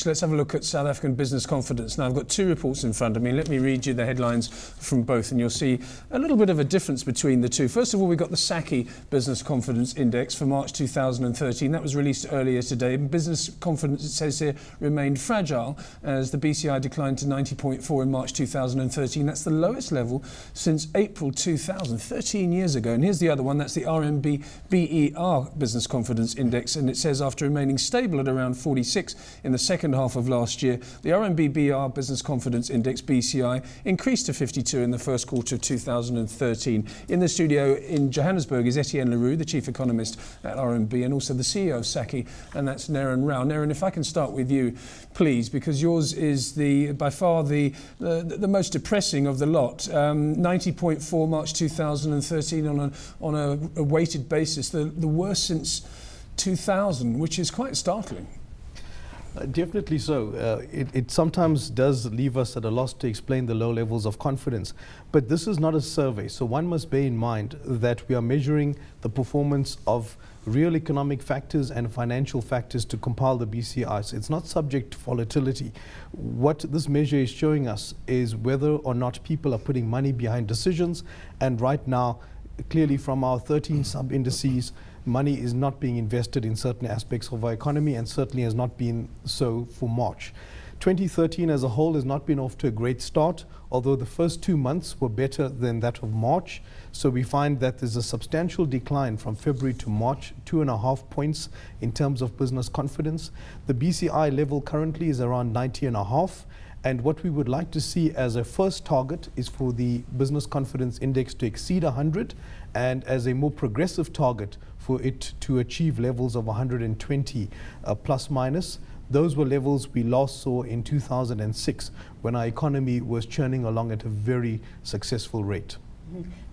let's have a look at South African business confidence. Now, I've got two reports in front of me. Let me read you the headlines from both, and you'll see a little bit of a difference between the two. First of all, we've got the SACI Business Confidence Index for March 2013. That was released earlier today. Business confidence, it says here, remained fragile as the BCI declined to 90.4 in March 2013. That's the lowest level since April 2000, 13 years ago. And here's the other one. That's the RMB BER Business Confidence Index, and it says after remaining stable at around 46 in the second half of last year, the RMB BER Business Confidence Index, BCI, increased to 52 in the first quarter of 2013. In the studio in Johannesburg is Etienne Leroux, the chief economist at RMB, and also the CEO of SACI, and that's Naren Rao. Naren, if I can start with you, please, because yours is by far the most depressing of the lot. 90.4 March 2013 on a weighted basis, the worst since 2000, which is quite startling. Definitely so. It sometimes does leave us at a loss to explain the low levels of confidence. But this is not a survey, so one must bear in mind that we are measuring the performance of real economic factors and financial factors to compile the BCI. So it's not subject to volatility. What this measure is showing us is whether or not people are putting money behind decisions. And right now, clearly from our 13 sub-indices, money is not being invested in certain aspects of our economy, and certainly has not been so for March. 2013 as a whole has not been off to a great start, although the first 2 months were better than that of March. So we find that there's a substantial decline from February to March, 2.5 points in terms of business confidence. The BCI level currently is around 90.5. And what we would like to see as a first target is for the business confidence index to exceed 100, and as a more progressive target for it to achieve levels of 120 plus minus. Those were levels we last saw in 2006 when our economy was churning along at a very successful rate.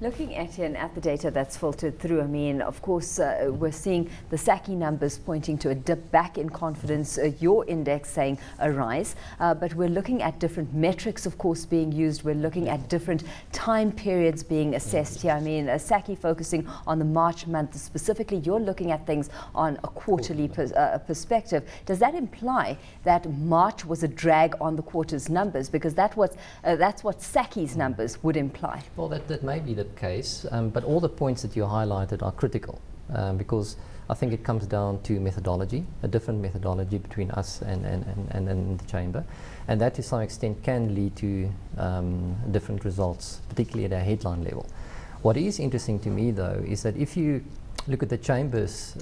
Looking at the data that's filtered through, I mean, of course, we're seeing the SACI numbers pointing to a dip back in confidence, your index saying a rise, but we're looking at different metrics, of course, being used. We're looking at different time periods being assessed here. I mean, SACI focusing on the March month specifically. You're looking at things on a quarterly perspective. Does that imply that March was a drag on the quarter's numbers? Because that's what SACI's numbers would imply. Well, that may be the case, but all the points that you highlighted are critical because I think it comes down to methodology, a different methodology between us and the chamber, and that to some extent can lead to different results, particularly at a headline level. What is interesting to me though is that if you look at the chamber's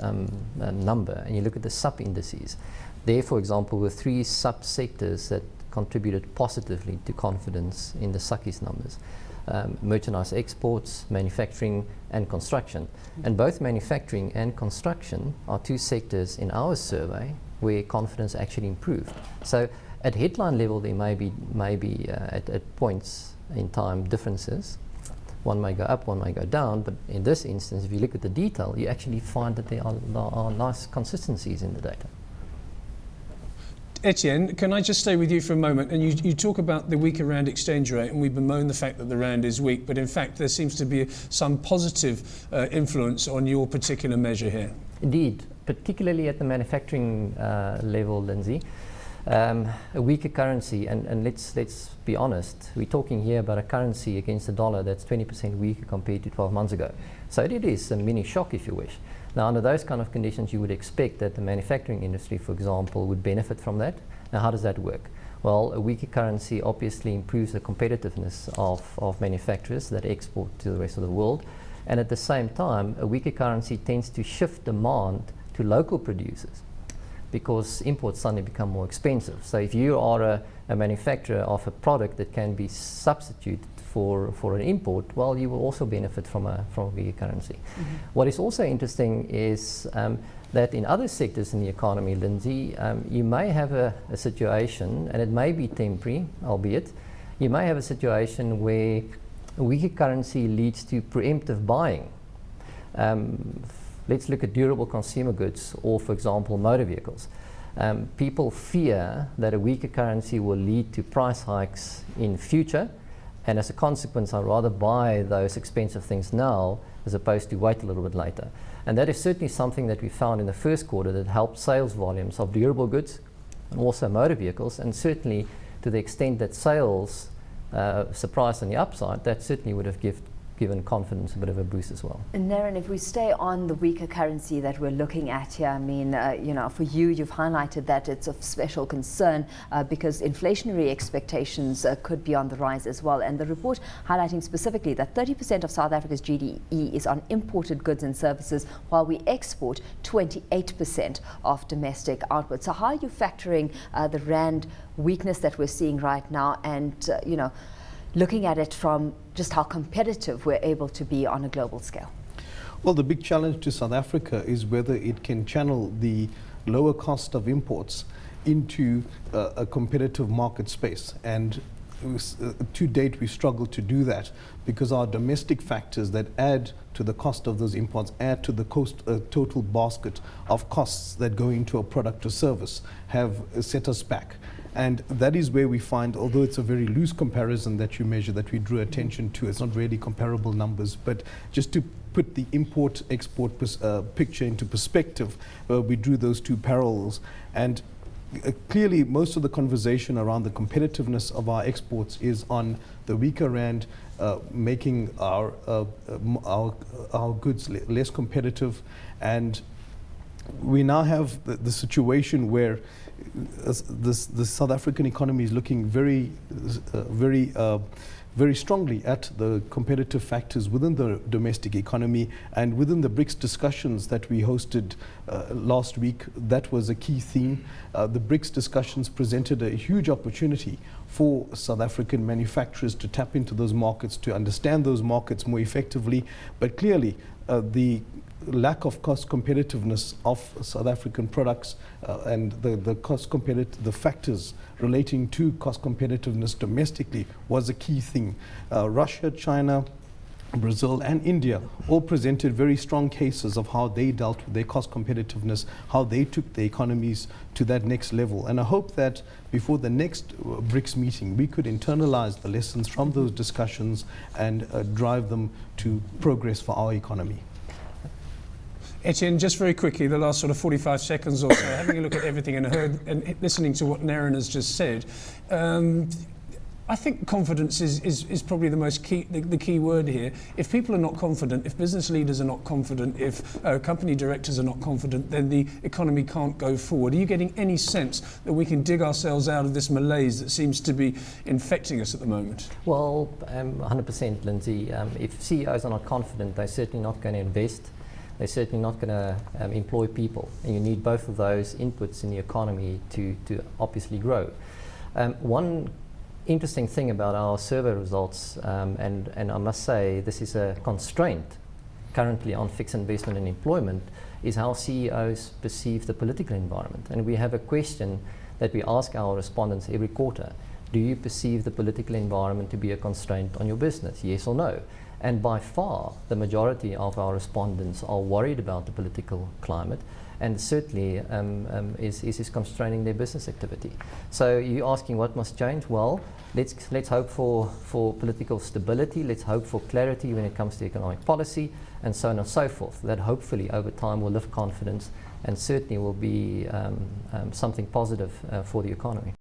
number and you look at the sub-indices, there for example were 3 sub-sectors that contributed positively to confidence in the SACI's numbers. Merchandise exports, manufacturing and construction. And both manufacturing and construction are 2 sectors in our survey where confidence actually improved. So at headline level there may be at points in time differences. One may go up, one may go down, but in this instance if you look at the detail you actually find that there are nice consistencies in the data. Etienne, can I just stay with you for a moment? And you talk about the weaker rand exchange rate, and we bemoan the fact that the rand is weak, but in fact there seems to be some positive influence on your particular measure here. Indeed, particularly at the manufacturing level, Lindsay. A weaker currency, and let's be honest, we're talking here about a currency against the dollar that's 20% weaker compared to 12 months ago. So it is a mini shock if you wish. Now under those kind of conditions you would expect that the manufacturing industry, for example, would benefit from that. Now how does that work? Well, a weaker currency obviously improves the competitiveness of manufacturers that export to the rest of the world, and at the same time a weaker currency tends to shift demand to local producers because imports suddenly become more expensive. So if you are a manufacturer of a product that can be substituted for an import, well, you will also benefit from a weaker currency. Mm-hmm. What is also interesting is that in other sectors in the economy, Lindsay, you may have a situation, and it may be temporary, albeit, you may have a situation where a weaker currency leads to preemptive buying. Let's look at durable consumer goods or, for example, motor vehicles. People fear that a weaker currency will lead to price hikes in future, and as a consequence I'd rather buy those expensive things now as opposed to wait a little bit later. And that is certainly something that we found in the first quarter that helped sales volumes of durable goods and also motor vehicles, and certainly to the extent that sales surprised on the upside, that certainly would have given confidence a bit of a boost as well. And Naren, if we stay on the weaker currency that we're looking at here, I mean, for you, you've highlighted that it's of special concern because inflationary expectations could be on the rise as well. And the report highlighting specifically that 30% of South Africa's GDP is on imported goods and services, while we export 28% of domestic output. So how are you factoring the rand weakness that we're seeing right now and, looking at it from just how competitive we're able to be on a global scale? Well, the big challenge to South Africa is whether it can channel the lower cost of imports into a competitive market space. And to date, we struggle to do that because our domestic factors that add to the cost of those imports, add to the total basket of costs that go into a product or service, have set us back. And that is where we find, although it's a very loose comparison that you measure, that we drew attention to, it's not really comparable numbers, but just to put the import-export picture into perspective, we drew those two parallels. And clearly, most of the conversation around the competitiveness of our exports is on the weaker rand, making our goods less competitive. And we now have the situation where the South African economy is looking very strongly at the competitive factors within the domestic economy, and within the BRICS discussions that we hosted last week, that was a key theme. The BRICS discussions presented a huge opportunity for South African manufacturers to tap into those markets, to understand those markets more effectively, but clearly the lack of cost competitiveness of South African products and the factors relating to cost competitiveness domestically was a key thing. Russia, China, Brazil and India all presented very strong cases of how they dealt with their cost competitiveness, how they took their economies to that next level. And I hope that before the next BRICS meeting, we could internalize the lessons from those discussions and drive them to progress for our economy. Etienne, just very quickly, the last sort of 45 seconds or so, having a look at everything and listening to what Naren has just said, I think confidence is probably the key word here. If people are not confident, if business leaders are not confident, if company directors are not confident, then the economy can't go forward. Are you getting any sense that we can dig ourselves out of this malaise that seems to be infecting us at the moment? Well, 100%, Lindsay. If CEOs are not confident, they're certainly not going to invest. They're certainly not going to employ people. And you need both of those inputs in the economy to obviously grow. One interesting thing about our survey results, and I must say this is a constraint currently on fixed investment and employment, is how CEOs perceive the political environment. And we have a question that we ask our respondents every quarter. Do you perceive the political environment to be a constraint on your business? Yes or no? And by far, the majority of our respondents are worried about the political climate, and certainly is constraining their business activity. So you're asking what must change? Well, let's hope for political stability. Let's hope for clarity when it comes to economic policy, and so on and so forth. That hopefully over time will lift confidence and certainly will be something positive for the economy.